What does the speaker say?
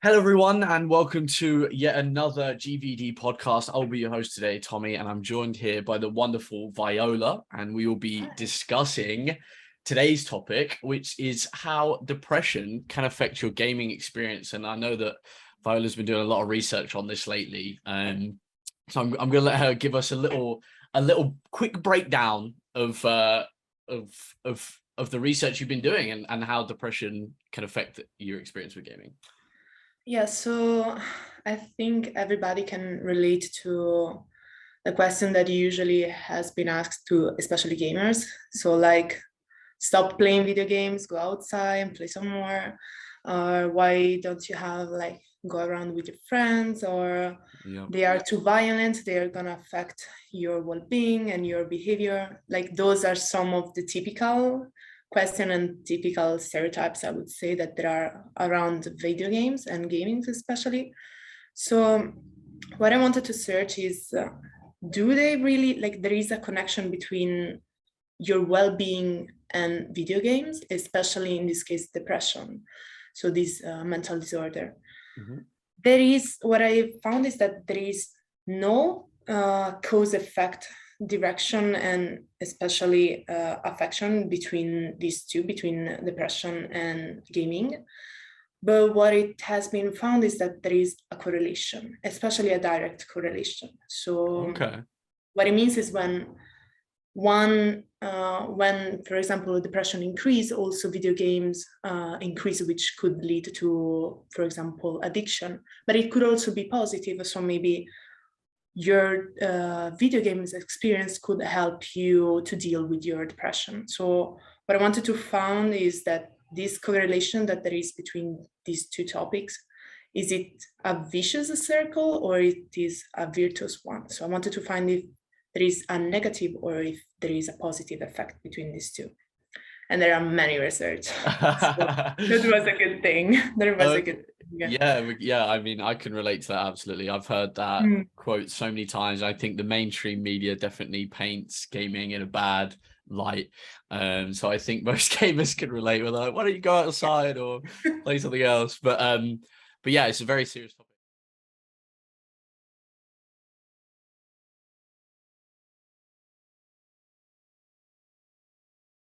Hello, everyone, and welcome to yet another GVD podcast. I'll be your host today, Tommy, and I'm joined here by the wonderful Viola, and we will be discussing today's topic, which is how depression can affect your gaming experience. And I know that Viola's been doing a lot of research on this lately, so I'm going to let her give us a little quick breakdown of the research you've been doing and how depression can affect your experience with gaming. Yeah, so I think everybody can relate to the question that usually has been asked to, especially gamers. So like, stop playing video games, go outside and play some more. Or why don't you have go around with your friends? Or they are too violent, they are gonna affect your well-being and your behavior. Like those are some of the typical question and typical stereotypes, I would say, that there are around video games and gaming especially. So what I wanted to search is, do they really, there is a connection between your well-being and video games, especially in this case, depression. So this mental disorder. Mm-hmm. What I found is that there is no cause-effect direction and especially affection between these two, between depression and gaming. But what it has been found is that there is a correlation, especially a direct correlation. So what it means is when, for example, depression increase, also video games increase, which could lead to, for example, addiction. But it could also be positive. So maybe your video games experience could help you to deal with your depression. So what I wanted to find is that this correlation that there is between these two topics, is it a vicious circle or it is a virtuous one? So I wanted to find if there is a negative or if there is a positive effect between these two. And there are many research. So that was a good thing. There was a good thing. Yeah. I mean, I can relate to that absolutely. I've heard that quote so many times. I think the mainstream media definitely paints gaming in a bad light. So I think most gamers can relate with like, why don't you go outside or play something else? But yeah, it's a very serious topic.